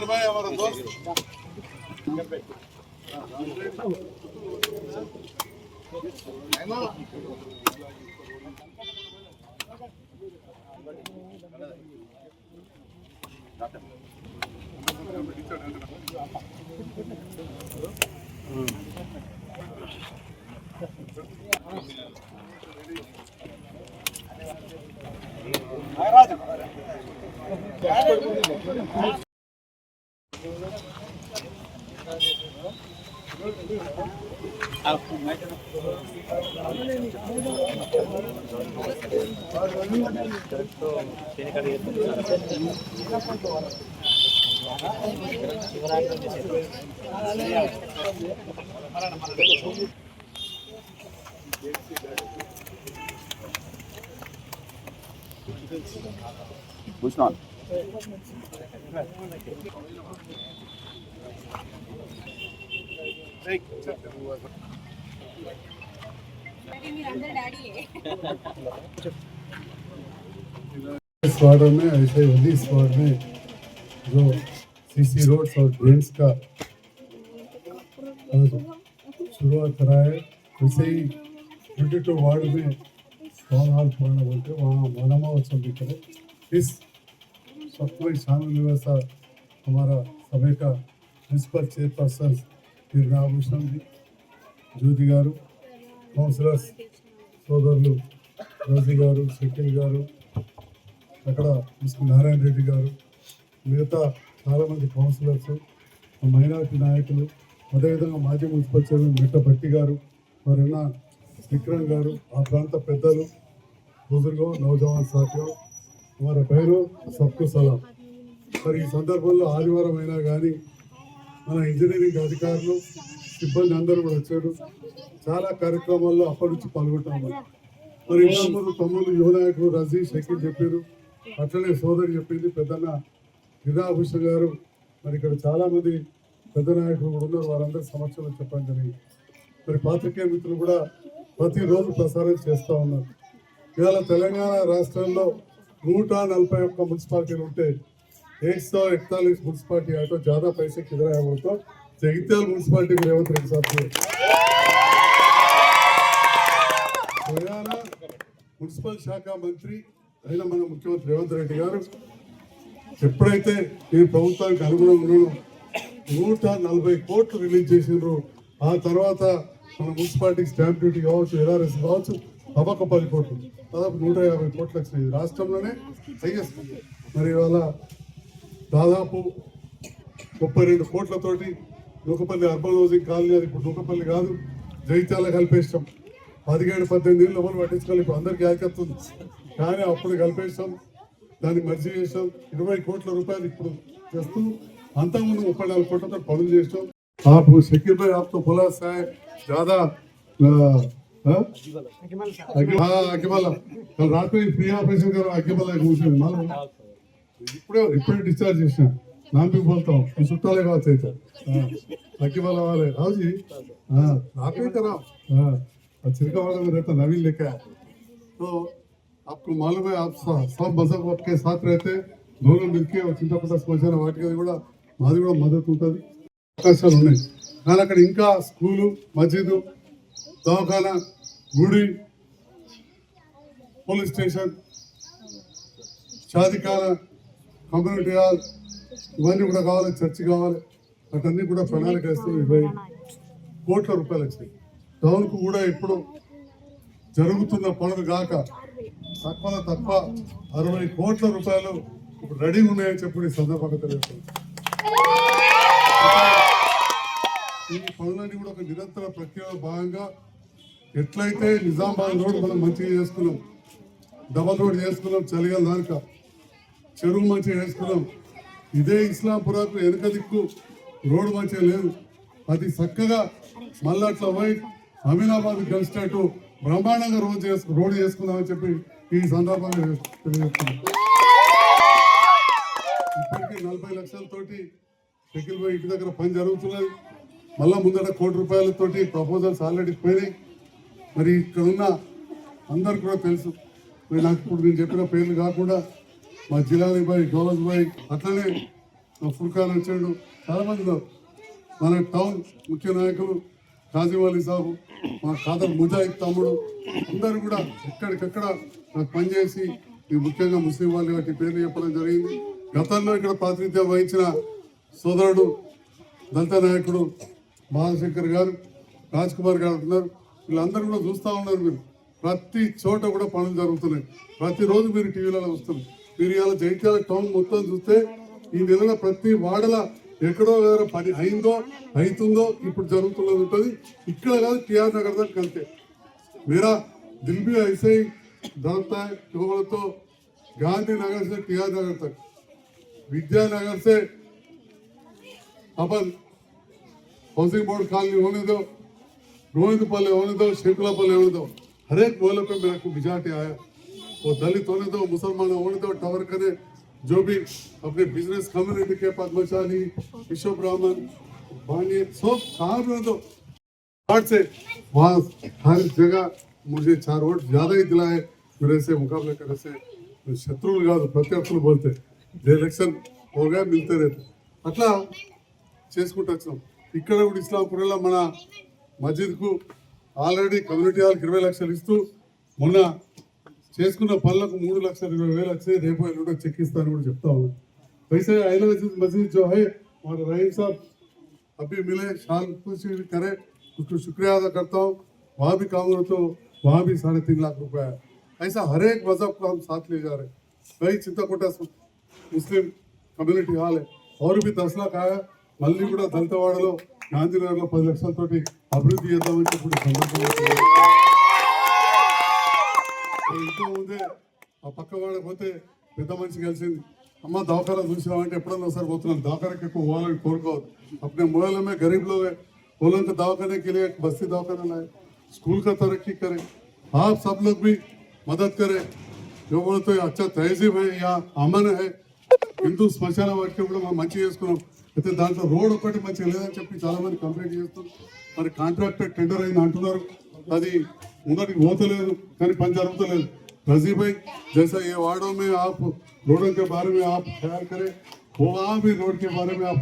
भाई हमारा दोस्त Busman. इस वार्ड में ऐसे ही इस वार्ड में जो सीसी रोड्स और ड्रेन्स का शुरुआत करा है, वैसे ही 22 वार्ड में टाउन हॉल पुराना बोलते वहाँ वनमहोत्सव भी करें। इस सबको शामिल हुआ सा हमारा सभा का म्यूनसिपल चेयरपर्सन गिरिनाभूषण जी, ज्योति गारू, కౌన్సిలర్స్ సోదరులు రాజీ గారు, షకీల్ గారు, అక్కడ నారాయణ రెడ్డి గారు, మిగతా చాలామంది కౌన్సిలర్స్, మైనారిటీ నాయకులు, అదేవిధంగా మాజీ మున్సిపల్ చైర్మన్ మిట్టపట్టి గారు, మరన్న విక్రమ్ గారు, ఆ ప్రాంత పెద్దలు, బుజుర్గో నౌజవాన్ సాథియో, हमारा बहनों सबको सलाम। మరి ఈ సందర్భంలో ఆదివారం అయినా కానీ మన ఇంజనీరింగ్ అధికారులు సిబ్బంది అందరూ కూడా వచ్చారు. చాలా కార్యక్రమాల్లో అప్పటి నుంచి పాల్గొంటాము. మరి ఇంతకుముందు తమ్ముళ్ళు యువనాయకులు రజీ షకీల్ చెప్పారు, అట్లనే సోదరి చెప్పింది పెద్దన్న గిరినాభూషణ్ గారు. మరి ఇక్కడ చాలామంది పెద్ద నాయకులు కూడా ఉన్నారు, వారందరి సమక్షంలో చెప్పడం జరిగింది. మరి పాత్రికేయ మిత్రులు కూడా ప్రతిరోజు ప్రసారం చేస్తూ ఉన్నారు. ఇవాళ తెలంగాణ రాష్ట్రంలో 141 म्यूनसिपालिटी उठे 141 म्यूनसिपालिटी है तो ज्यादा पैसे किधर है वो तो जगित्याल म्यूनसिपालिटी में रेवंत रेड्डी साहब के మున్సిపల్ శాఖ మంత్రి అయిన మన ముఖ్యమంత్రి రేవంత్ రెడ్డి గారు ఎప్పుడైతే ఈ ప్రభుత్వానికి అనుగుణంగా 140 కోట్లు రిలీజ్ చేసినారు, ఆ తర్వాత మన మున్సిపాలిటీకి స్టాంప్ డ్యూటీ కావచ్చు, ఎల్ఆర్ఎస్ కావచ్చు, తబక 10 కోట్లు, దాదాపు 150 కోట్లు వచ్చినాయి. రాష్ట్రంలోనే హైయెస్ట్. మరి ఇవాళ దాదాపు 32 కోట్లతోటి నూకపల్లి అర్బన్ హౌసింగ్ కాలనీ, అది ఇప్పుడు నూకపల్లి కాదు, జగిత్యాల కలిపేస్తాం. 17-18 ఏళ్ళు ఎవరు పట్టించుకోవాలి, ఇప్పుడు అందరికీ ఏకత్తుంది. కానీ అప్పుడు కలిపేస్తాం, దాన్ని మర్జీ చేసాం. 20 కోట్ల రూపాయలు ఇప్పుడు చేస్తూ అంతకుముందు 34 కోట్లతో పనులు చేసాం. आप शकील भाई आप तो बोला है ज्यादा अकीबाला कल रात में फ्री ऑपरेशन करो अकीबाला इपड़े डिस्चार्ज చేసిన नाम भी बोलता हूँ सुट्टाले बात है अकीबाला वाले हाँ जी रात में करा छिड़का वाला में रहता नवीन लेके तो आपको मालूम है आप सब मजहब के साथ रहते, दोनों मिलके और चिंता पता स्मशान वाटिका కూడా మాది కూడా మద్దతు ఉంటుంది. అవకాశాలు ఉన్నాయి. కానీ అక్కడ ఇంకా స్కూలు, మస్జిద్, దవాఖానా, గుడి, పోలీస్ స్టేషన్, షాదిఖానా, కమ్యూనిటీ హాల్ ఇవన్నీ కూడా కావాలి, చర్చి కావాలి. వాటన్నీ కూడా ప్రణాళిక వేస్తూ 20 కోట్ల రూపాయలు వచ్చినాయి. టౌన్కు కూడా ఇప్పుడు జరుగుతున్న పనులు కాక తక్కువలో తక్కువ 60 కోట్ల రూపాయలు ఇప్పుడు రెడీ ఉన్నాయని చెప్పి సందర్భంగా తెలియజేస్తుంది. ఈ పనులన్నీ కూడా ఒక నిరంతర ప్రక్రియలో భాగంగా ఎట్లయితే నిజామాబాద్ రోడ్ మనం మంచిగా చేసుకున్నాం, డబల్ రోడ్ చేసుకున్నాం, చలిగల దానిక చెరువు మంచిగా వేసుకున్నాం. ఇదే ఇస్లాంపురకు వెనుక దిక్కు రోడ్డు మంచిగా లేదు, అది చక్కగా మళ్ళీ అట్లా పోయి అమీనాబాద్ కలిసినట్టు బ్రహ్మాండంగా రోడ్డు చేసుకుందామని చెప్పి ఈ సందర్భంగా తెలియజేస్తున్నాం. ఇప్పటికీ 40 లక్షలతోటి షకిల్ భాయ్ ఇంటి దగ్గర పని జరుగుతున్నది. మళ్ళా ముందర ₹1 కోటి ప్రపోజల్స్ ఆల్రెడీ పోయినాయి. మరి ఇక్కడ ఉన్న అందరు కూడా తెలుసు. మరి నాకు ఇప్పుడు నేను చెప్పిన పేర్లు కాకుండా మా జిలానీ భాయ్, గౌరవ్ భాయ్, అట్లనే మా ఫుర్ఖాన్ వచ్చాడు, చాలా మంది ఉన్నారు. మన టౌన్ ముఖ్య నాయకులు కాజీ అలీ సాబు, మా ఖాదర్ ముజాహిద్ తమ్ముడు, అందరూ కూడా ఎక్కడికక్కడ నాకు పనిచేసి ఈ ముఖ్యంగా ముస్లిం వాళ్ళు వాటి పేర్లు చెప్పడం జరిగింది. గతంలో ఇక్కడ ప్రాతినిధ్యం వహించిన సోదరుడు దళిత నాయకుడు బాలశంకర్ గారు, రాజ్ కుమార్ గారు ఉన్నారు. వీళ్ళందరూ కూడా చూస్తూ ఉన్నారు. మీరు ప్రతి చోట కూడా పనులు జరుగుతున్నాయి. ప్రతిరోజు మీరు టీవీలలో వస్తున్నారు. మీరు ఇవాళ జైత్యాల టౌన్ మొత్తం చూస్తే ఈ నెలలో ప్రతి వాడల ఎక్కడో వేరే పని అయిందో అవుతుందో ఇప్పుడు జరుగుతున్నది ఉంటుంది. ఇక్కడ కాదు, టీఆర్ నగర్ तक కలితే मेरा दिल भी ऐसे ही धड़कता है तो बोले तो गांधीनगर से टीआर नगर तक, विद्यानगर से अपन हाउसिंग बोर्ड कॉलोनी होने दो, गोविंदपल्ली होने दो, शेखुलापल्ली होने दो, हर एक मोहल्ले पे मेरे को बिजाटे आया. वो दलित होने दो, मुसलमान होने दो, टावर करे जो भी अपने बिजनेस कम्युनिटी के पद्मशाली, विश्व ब्राह्मण, बानिए सब कहाँ में दो से वहाँ हर जगह मुझे 4 वोट ज्यादा ही दिलाए. मेरे से मुकाबले करे से शत्रुలు కాదు ప్రత్యర్థులు बोलते इलेक्शन हो गया मिलते रहते అట్లా చేసుకుంటూ వచ్చాం. ఇక్కడ కూడా ఇస్లాంపురంలో మన మస్జిద్కు ఆల్రెడీ కమ్యూనిటీ హాల్కి 20 లక్షలు ఇస్తూ మొన్న చేసుకున్న పనులకు 3,20,000 వచ్చాయి. రేపు ఎల్లుండో చెక్ ఇస్తాను కూడా చెప్తా ఉన్నాను. वैसे आइला मस्जिद जो है हमारे रहीम साहब अभी मिले, शाल कुछ करे, उसको शुक्रिया अदा करता हूँ. वहाँ भी काम हो तो वहाँ भी 3.5 लाख रुपया है. ऐसा हर एक मजहब को हम साथ ले जा रहे हैं. वही चिंताकोटा मुस्लिम कम्युनिटी हाल है और भी 10 लाख आया. మళ్ళీ కూడా దళితవాడలో గాంధీనగర్లో 10 లక్షలతోటి అభివృద్ధి చేద్దామని చెప్పి సందర్భంగా ఇంకో ముందే ఆ పక్క వాడకు పోతే పెద్ద మనిషి కలిసింది. అమ్మ దవాఖానా చూసినామంటే ఎప్పుడన్నా ఒకసారి పోతున్నాం. దవాఖానకి ఎక్కువ పోవాలని కోరుకోవద్దు. अपने मोहल्ले में गरीब लोग है, वो लोग को दवाखाने के लिए बस्ती दवाखाना लाए, स्कूल का तरक्की करें. आप सब लोग भी मदद करें. जो बोले तो अच्छा तहजीब है या अमन है. హిందూ శ్మశాన వాటికి కూడా మనం మంచిగా చేసుకున్నాం. అయితే దాంట్లో రోడ్ ఒకటి మంచిగా లేదని చెప్పి చాలా మంది కంప్లైంట్ చేస్తున్నారు. మరి కాంట్రాక్టర్ టెండర్ అయింది అంటున్నారు, అది ముందరికి పోతలేదు, కానీ పని జరుగుతలేదు. रजी भाई जैसा ये वार्डों में आप रोडों के बारे में आप ख्याल करें, वो वहाँ भी रोड के बारे में आप